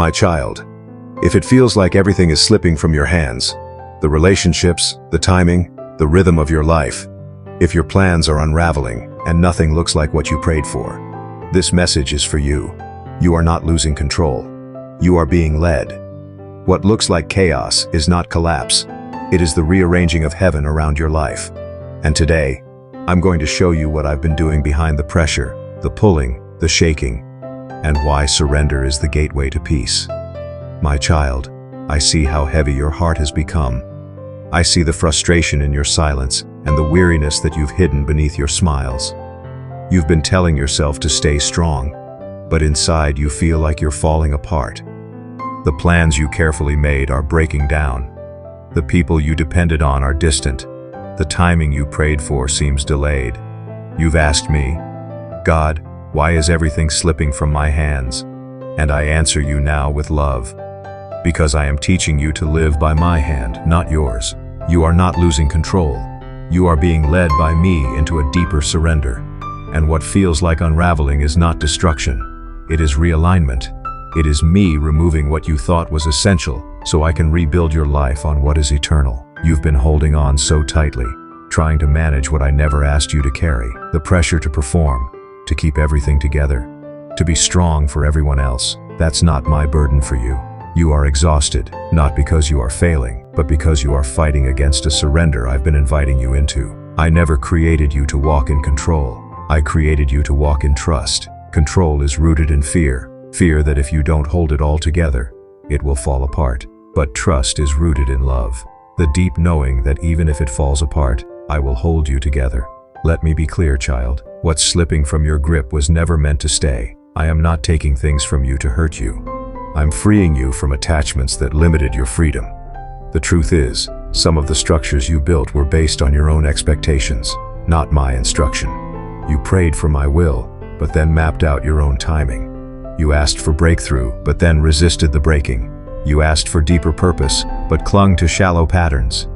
My child, if it feels like everything is slipping from your hands, the relationships, the timing, the rhythm of your life, if your plans are unraveling and nothing looks like what you prayed for, this message is for you. You are not losing control. You are being led. What looks like chaos is not collapse. It is the rearranging of heaven around your life. And today, I'm going to show you what I've been doing behind the pressure, the pulling, the shaking, and why surrender is the gateway to peace. My child, I see how heavy your heart has become. I see the frustration in your silence and the weariness that you've hidden beneath your smiles. You've been telling yourself to stay strong, but inside you feel like you're falling apart. The plans you carefully made are breaking down. The people you depended on are distant. The timing you prayed for seems delayed. You've asked me, God, why is everything slipping from my hands? And I answer you now with love. Because I am teaching you to live by my hand, not yours. You are not losing control. You are being led by me into a deeper surrender. And what feels like unraveling is not destruction. It is realignment. It is me removing what you thought was essential so I can rebuild your life on what is eternal. You've been holding on so tightly, trying to manage what I never asked you to carry. The pressure to perform, to keep everything together, to be strong for everyone else. That's not my burden for you. You are exhausted, not because you are failing, but because you are fighting against a surrender I've been inviting you into. I never created you to walk in control. I created you to walk in trust. Control is rooted in fear. Fear that if you don't hold it all together, it will fall apart. But trust is rooted in love. The deep knowing that even if it falls apart, I will hold you together. Let me be clear, child. What's slipping from your grip was never meant to stay. I am not taking things from you to hurt you. I'm freeing you from attachments that limited your freedom. The truth is, some of the structures you built were based on your own expectations, not my instruction. You prayed for my will, but then mapped out your own timing. You asked for breakthrough, but then resisted the breaking. You asked for deeper purpose, but clung to shallow patterns.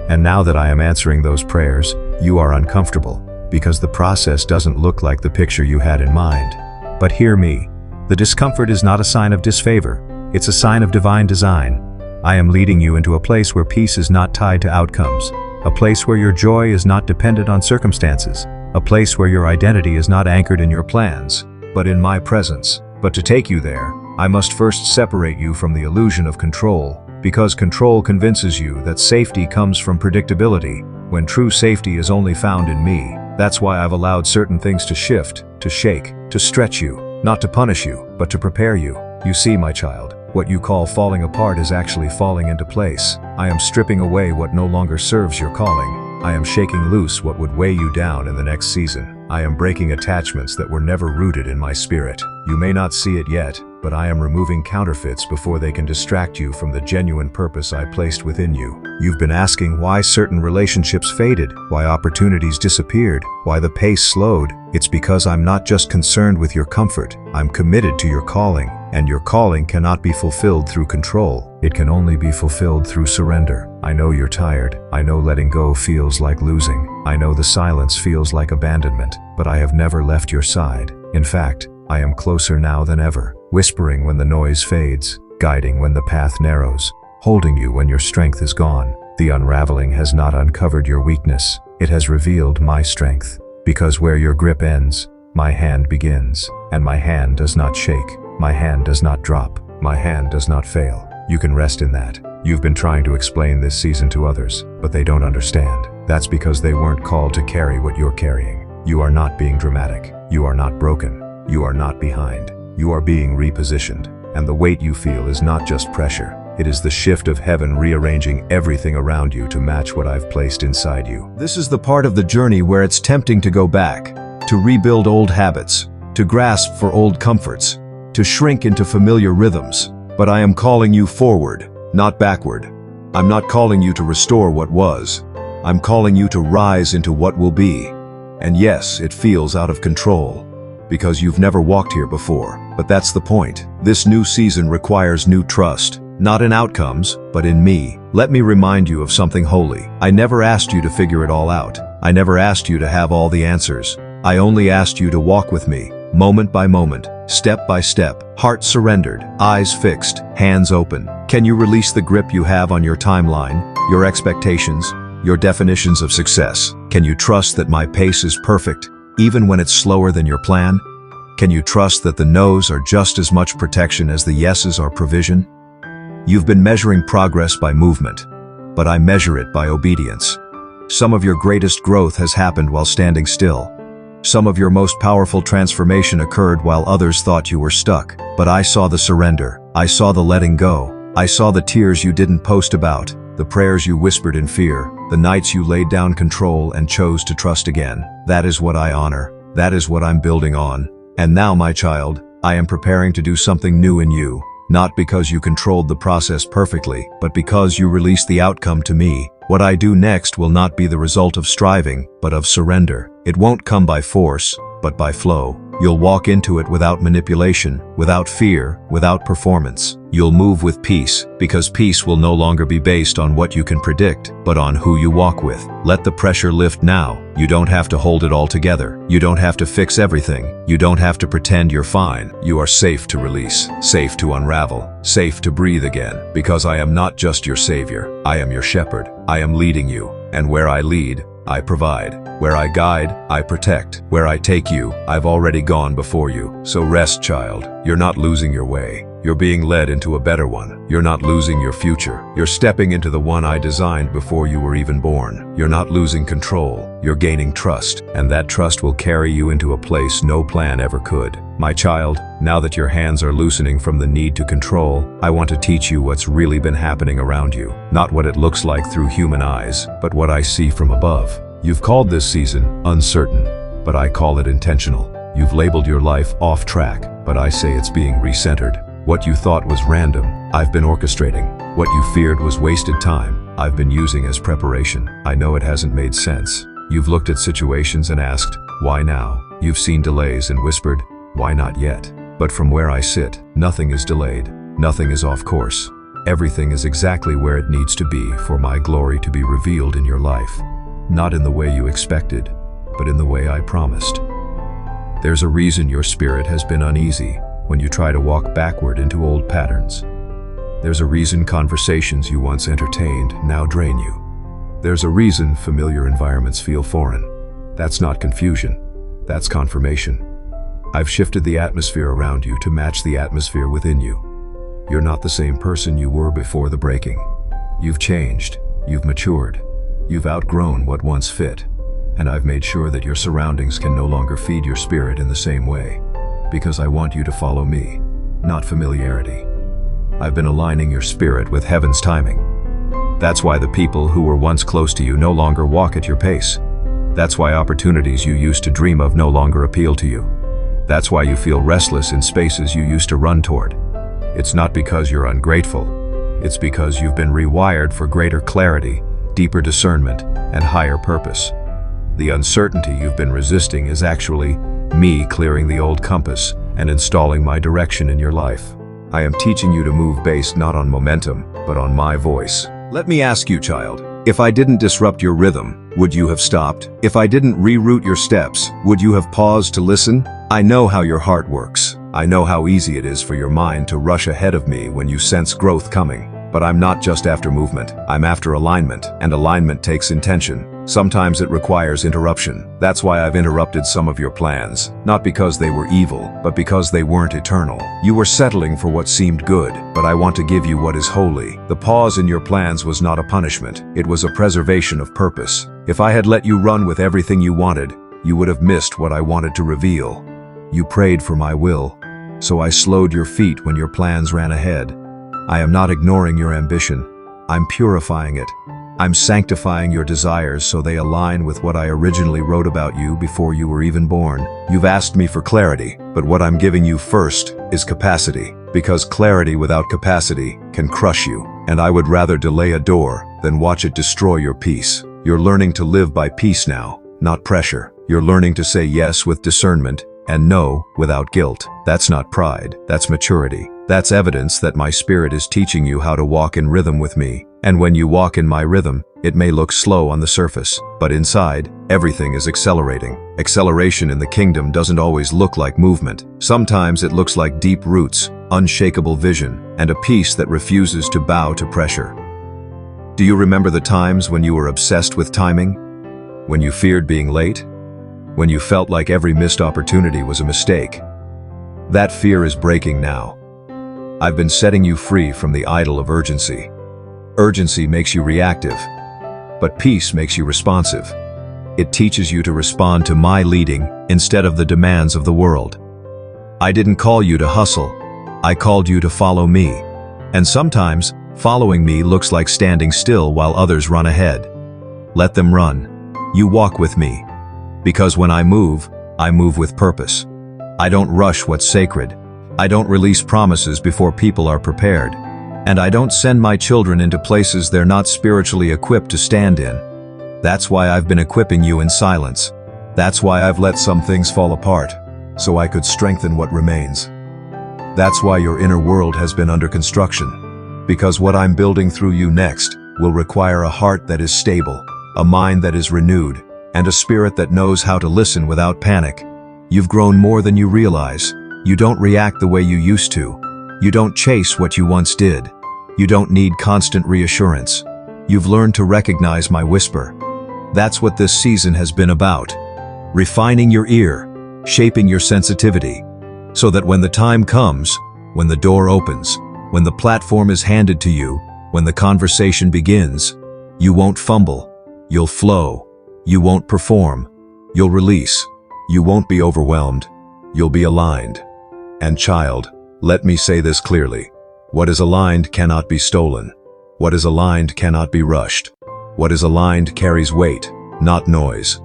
And now that I am answering those prayers, you are uncomfortable, because the process doesn't look like the picture you had in mind. But hear me. The discomfort is not a sign of disfavor. It's a sign of divine design. I am leading you into a place where peace is not tied to outcomes, a place where your joy is not dependent on circumstances, a place where your identity is not anchored in your plans, but in my presence. But to take you there, I must first separate you from the illusion of control, because control convinces you that safety comes from predictability, when true safety is only found in me. That's why I've allowed certain things to shift, to shake, to stretch you. Not to punish you, but to prepare you. You see, my child, what you call falling apart is actually falling into place. I am stripping away what no longer serves your calling. I am shaking loose what would weigh you down in the next season. I am breaking attachments that were never rooted in my spirit. You may not see it yet, but I am removing counterfeits before they can distract you from the genuine purpose I placed within you. You've been asking why certain relationships faded, why opportunities disappeared, why the pace slowed. It's because I'm not just concerned with your comfort. I'm committed to your calling, and your calling cannot be fulfilled through control. It can only be fulfilled through surrender. I know you're tired. I know letting go feels like losing. I know the silence feels like abandonment, but I have never left your side. In fact, I am closer now than ever, whispering when the noise fades, guiding when the path narrows, holding you when your strength is gone. The unraveling has not uncovered your weakness. It has revealed my strength. Because where your grip ends, my hand begins. And my hand does not shake. My hand does not drop. My hand does not fail. You can rest in that. You've been trying to explain this season to others, but they don't understand. That's because they weren't called to carry what you're carrying. You are not being dramatic. You are not broken. You are not behind. You are being repositioned. And the weight you feel is not just pressure. It is the shift of heaven rearranging everything around you to match what I've placed inside you. This is the part of the journey where it's tempting to go back, to rebuild old habits, to grasp for old comforts, to shrink into familiar rhythms. But I am calling you forward, not backward. I'm not calling you to restore what was. I'm calling you to rise into what will be. And yes, it feels out of control, because you've never walked here before. But that's the point. This new season requires new trust, not in outcomes, but in me. Let me remind you of something holy. I never asked you to figure it all out. I never asked you to have all the answers. I only asked you to walk with me, moment by moment, step by step, heart surrendered, eyes fixed, hands open. Can you release the grip you have on your timeline, your expectations, your definitions of success? Can you trust that my pace is perfect, even when it's slower than your plan? Can you trust that the no's are just as much protection as the yeses are provision? You've been measuring progress by movement, but I measure it by obedience. Some of your greatest growth has happened while standing still. Some of your most powerful transformation occurred while others thought you were stuck. But I saw the surrender. I saw the letting go. I saw the tears you didn't post about, the prayers you whispered in fear, the nights you laid down control and chose to trust again. That is what I honor. That is what I'm building on. And now, my child, I am preparing to do something new in you. Not because you controlled the process perfectly, but because you released the outcome to me. What I do next will not be the result of striving, but of surrender. It won't come by force, but by flow. You'll walk into it without manipulation, without fear, without performance. You'll move with peace, because peace will no longer be based on what you can predict, but on who you walk with. Let the pressure lift now. You don't have to hold it all together. You don't have to fix everything. You don't have to pretend you're fine. You are safe to release, safe to unravel, safe to breathe again, because I am not just your savior. I am your shepherd. I am leading you, and where I lead, I provide. Where I guide, I protect. Where I take you, I've already gone before you. So rest, child. You're not losing your way. You're being led into a better one. You're not losing your future. You're stepping into the one I designed before you were even born. You're not losing control. You're gaining trust, and that trust will carry you into a place no plan ever could. My child, now that your hands are loosening from the need to control, I want to teach you what's really been happening around you. Not what it looks like through human eyes, but what I see from above. You've called this season uncertain, but I call it intentional. You've labeled your life off track, but I say it's being recentered. What you thought was random, I've been orchestrating. What you feared was wasted time, I've been using as preparation. I know it hasn't made sense. You've looked at situations and asked, why now? You've seen delays and whispered, why not yet? But from where I sit, nothing is delayed. Nothing is off course. Everything is exactly where it needs to be for my glory to be revealed in your life. Not in the way you expected, but in the way I promised. There's a reason your spirit has been uneasy when you try to walk backward into old patterns. There's a reason conversations you once entertained now drain you. There's a reason familiar environments feel foreign. That's not confusion, that's confirmation. I've shifted the atmosphere around you to match the atmosphere within you. You're not the same person you were before the breaking. You've changed, you've matured, you've outgrown what once fit, and I've made sure that your surroundings can no longer feed your spirit in the same way, because I want you to follow me, not familiarity. I've been aligning your spirit with heaven's timing. That's why the people who were once close to you no longer walk at your pace. That's why opportunities you used to dream of no longer appeal to you. That's why you feel restless in spaces you used to run toward. It's not because you're ungrateful. It's because you've been rewired for greater clarity, deeper discernment, and higher purpose. The uncertainty you've been resisting is actually me clearing the old compass and installing my direction in your life. I am teaching you to move based not on momentum, but on my voice. Let me ask you, child, if I didn't disrupt your rhythm, would you have stopped? If I didn't reroute your steps, would you have paused to listen? I know how your heart works. I know how easy it is for your mind to rush ahead of me when you sense growth coming. But I'm not just after movement, I'm after alignment, and alignment takes intention. Sometimes it requires interruption. That's why I've interrupted some of your plans. Not because they were evil, but because they weren't eternal. You were settling for what seemed good, but I want to give you what is holy. The pause in your plans was not a punishment. It was a preservation of purpose. If I had let you run with everything you wanted, you would have missed what I wanted to reveal. You prayed for my will, so I slowed your feet when your plans ran ahead. I am not ignoring your ambition. I'm purifying it. I'm sanctifying your desires so they align with what I originally wrote about you before you were even born. You've asked me for clarity, but what I'm giving you first is capacity, because clarity without capacity can crush you, and I would rather delay a door than watch it destroy your peace. You're learning to live by peace now, not pressure. You're learning to say yes with discernment and no without guilt. That's not pride, that's maturity. That's evidence that my spirit is teaching you how to walk in rhythm with me. And when you walk in my rhythm, it may look slow on the surface, but inside, Everything is accelerating. Acceleration in the kingdom doesn't always look like movement. Sometimes it looks like deep roots, unshakable vision, and a peace that refuses to bow to pressure. Do you remember the times when you were obsessed with timing? When you feared being late? When you felt like every missed opportunity was a mistake? That fear is breaking now. I've been setting you free from the idol of urgency. Urgency makes you reactive, but peace makes you responsive. It teaches you to respond to my leading instead of the demands of the world. I didn't call you to hustle. I called you to follow me. And sometimes, following me looks like standing still while others run ahead. Let them run. You walk with me. Because when I move with purpose. I don't rush what's sacred. I don't release promises before people are prepared. And I don't send my children into places they're not spiritually equipped to stand in. That's why I've been equipping you in silence. That's why I've let some things fall apart, so I could strengthen what remains. That's why your inner world has been under construction. Because what I'm building through you next will require a heart that is stable, a mind that is renewed, and a spirit that knows how to listen without panic. You've grown more than you realize. You don't react the way you used to. You don't chase what you once did. You don't need constant reassurance. You've learned to recognize my whisper. That's what this season has been about. Refining your ear, shaping your sensitivity, so that when the time comes, when the door opens, when the platform is handed to you, when the conversation begins, you won't fumble, you'll flow. You won't perform, you'll release. You won't be overwhelmed, you'll be aligned. And child, let me say this clearly. What is aligned cannot be stolen. What is aligned cannot be rushed. What is aligned carries weight, not noise.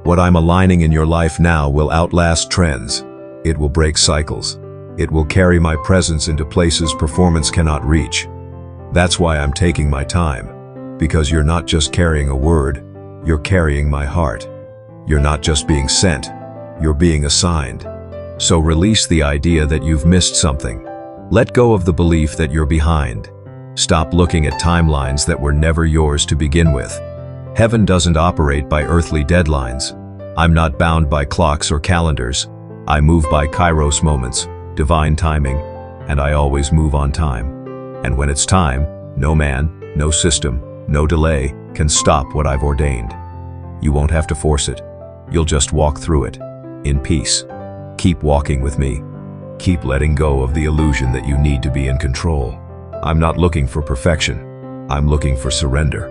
What I'm aligning in your life now will outlast trends. It will break cycles. It will carry my presence into places performance cannot reach. That's why I'm taking my time. Because you're not just carrying a word, you're carrying my heart. You're not just being sent, you're being assigned. So release the idea that you've missed something. Let go of the belief that you're behind. Stop looking at timelines that were never yours to begin with. Heaven doesn't operate by earthly deadlines. I'm not bound by clocks or calendars. I move by kairos moments, divine timing, and I always move on time. And when it's time, no man, no system, no delay can stop what I've ordained. You won't have to force it. You'll just walk through it, in peace. Keep walking with me. Keep letting go of the illusion that you need to be in control. I'm not looking for perfection. I'm looking for surrender.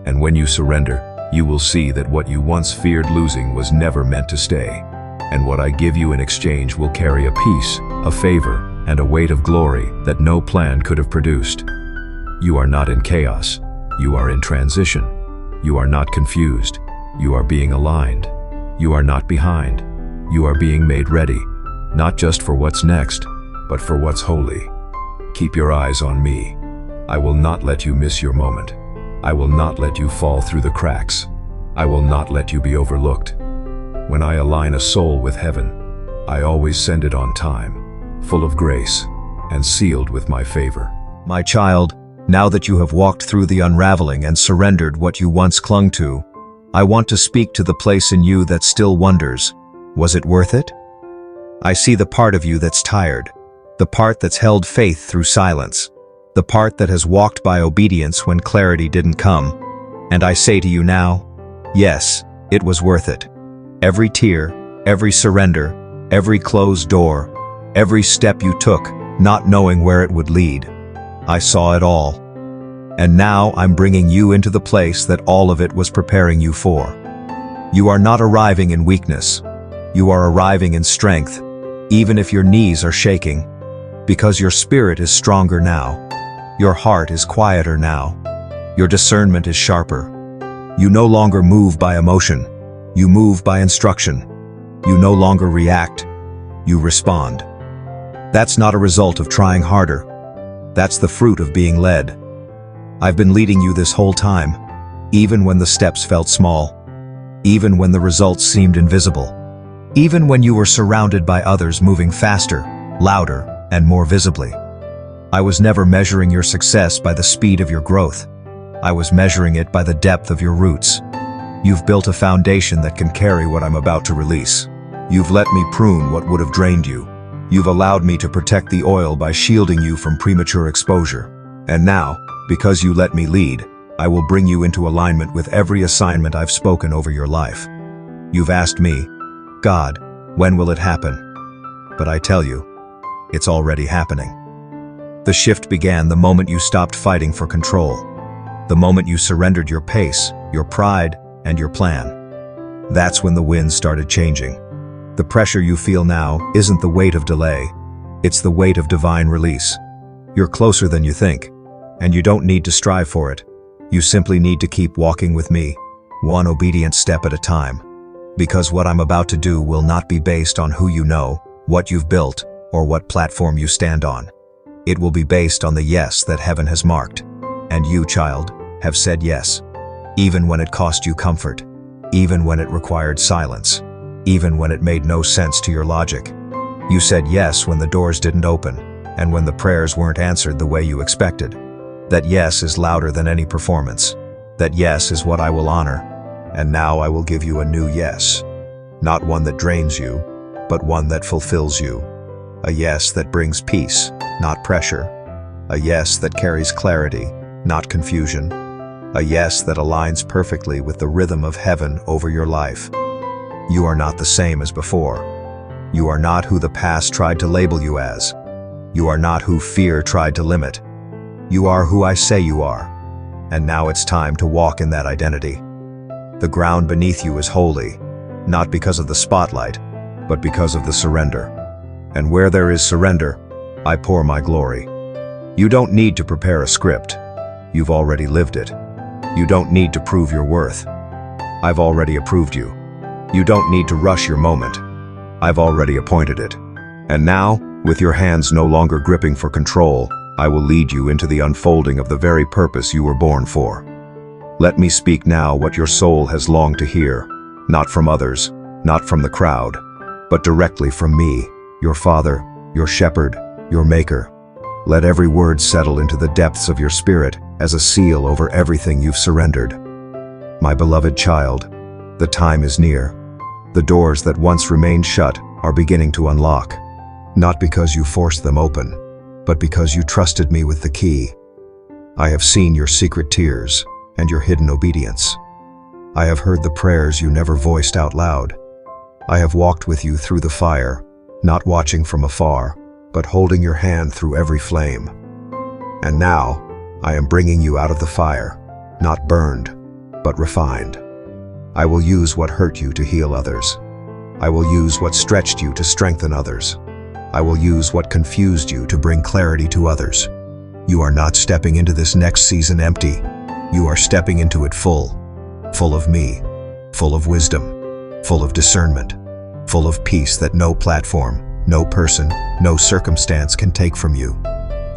And when you surrender, you will see that what you once feared losing was never meant to stay. And what I give you in exchange will carry a peace, a favor, and a weight of glory that no plan could have produced. You are not in chaos. You are in transition. You are not confused. You are being aligned. You are not behind. You are being made ready, not just for what's next, but for what's holy. Keep your eyes on me. I will not let you miss your moment. I will not let you fall through the cracks. I will not let you be overlooked. When I align a soul with heaven, I always send it on time, full of grace, and sealed with my favor. My child, now that you have walked through the unraveling and surrendered what you once clung to, I want to speak to the place in you that still wonders, was it worth it? I see the part of you that's tired, the part that's held faith through silence, the part that has walked by obedience when clarity didn't come. And I say to you now, yes, it was worth it. Every tear, every surrender, every closed door, every step you took, not knowing where it would lead. I saw it all. And now I'm bringing you into the place that all of it was preparing you for. You are not arriving in weakness. You are arriving in strength, even if your knees are shaking, because your spirit is stronger now. Your heart is quieter now. Your discernment is sharper. You no longer move by emotion. You move by instruction. You no longer react. You respond. That's not a result of trying harder. That's the fruit of being led. I've been leading you this whole time, even when the steps felt small, even when the results seemed invisible, even when you were surrounded by others moving faster, louder, and more visibly. I was never measuring your success by the speed of your growth. I was measuring it by the depth of your roots. You've built a foundation that can carry what I'm about to release. You've let me prune what would have drained you. You've allowed me to protect the oil by shielding you from premature exposure. And now, because you let me lead, I will bring you into alignment with every assignment I've spoken over your life. You've asked me, God, when will it happen? But I tell you, it's already happening. The shift began the moment you stopped fighting for control. The moment you surrendered your pace, your pride, and your plan. That's when the winds started changing. The pressure you feel now isn't the weight of delay. It's the weight of divine release. You're closer than you think, and you don't need to strive for it. You simply need to keep walking with me, one obedient step at a time. Because what I'm about to do will not be based on who you know, what you've built, or what platform you stand on. It will be based on the yes that heaven has marked. And you, child, have said yes. Even when it cost you comfort. Even when it required silence. Even when it made no sense to your logic. You said yes when the doors didn't open, and when the prayers weren't answered the way you expected. That yes is louder than any performance. That yes is what I will honor. And now I will give you a new yes. Not one that drains you, but one that fulfills you. A yes that brings peace, not pressure. A yes that carries clarity, not confusion. A yes that aligns perfectly with the rhythm of heaven over your life. You are not the same as before. You are not who the past tried to label you as. You are not who fear tried to limit. You are who I say you are. And now it's time to walk in that identity. The ground beneath you is holy, not because of the spotlight, but because of the surrender. And where there is surrender, I pour my glory. You don't need to prepare a script. You've already lived it. You don't need to prove your worth. I've already approved you. You don't need to rush your moment. I've already appointed it. And now, with your hands no longer gripping for control, I will lead you into the unfolding of the very purpose you were born for. Let me speak now what your soul has longed to hear, not from others, not from the crowd, but directly from me, your Father, your Shepherd, your Maker. Let every word settle into the depths of your spirit as a seal over everything you've surrendered. My beloved child, the time is near. The doors that once remained shut are beginning to unlock. Not because you forced them open, but because you trusted me with the key. I have seen your secret tears and your hidden obedience. I have heard the prayers you never voiced out loud. I have walked with you through the fire, not watching from afar, but holding your hand through every flame. And now, I am bringing you out of the fire, not burned, but refined. I will use what hurt you to heal others. I will use what stretched you to strengthen others. I will use what confused you to bring clarity to others. You are not stepping into this next season empty. You are stepping into it full of me, full of wisdom, full of discernment, full of peace that no platform, no person, no circumstance can take from you.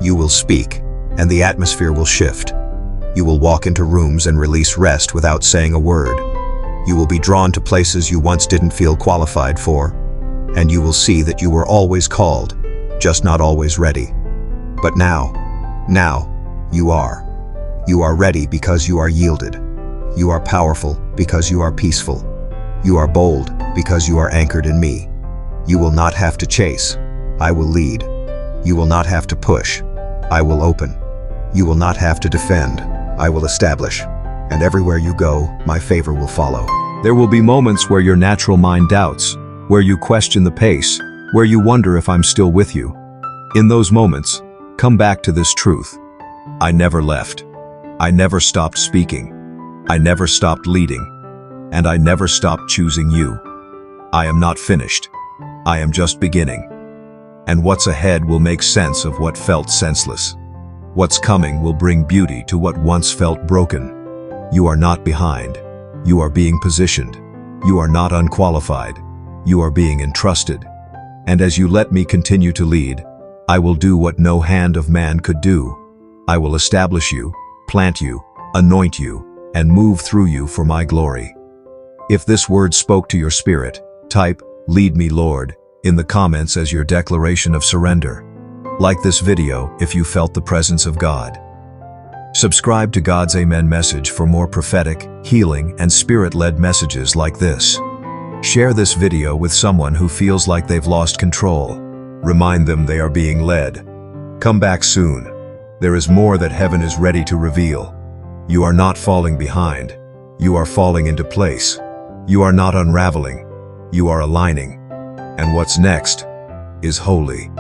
You will speak, and the atmosphere will shift. You will walk into rooms and release rest without saying a word. You will be drawn to places you once didn't feel qualified for, and you will see that you were always called, just not always ready. But now, you are. You are ready because you are yielded. You are powerful because you are peaceful. You are bold because you are anchored in me. You will not have to chase. I will lead. You will not have to push. I will open. You will not have to defend. I will establish. And everywhere you go, my favor will follow. There will be moments where your natural mind doubts, where you question the pace, where you wonder if I'm still with you. In those moments, come back to this truth. I never left. I never stopped speaking. I never stopped leading. And I never stopped choosing you. I am not finished. I am just beginning. And what's ahead will make sense of what felt senseless. What's coming will bring beauty to what once felt broken. You are not behind. You are being positioned. You are not unqualified. You are being entrusted. And as you let me continue to lead, I will do what no hand of man could do. I will establish you, plant you, anoint you, and move through you for my glory. If this word spoke to your spirit, type, "Lead me, Lord," in the comments as your declaration of surrender. Like this video if you felt the presence of God. Subscribe to God's Amen message for more prophetic, healing, and spirit-led messages like this. Share this video with someone who feels like they've lost control. Remind them they are being led. Come back soon. There is more that heaven is ready to reveal. You are not falling behind. You are falling into place. You are not unraveling. You are aligning. And what's next is holy.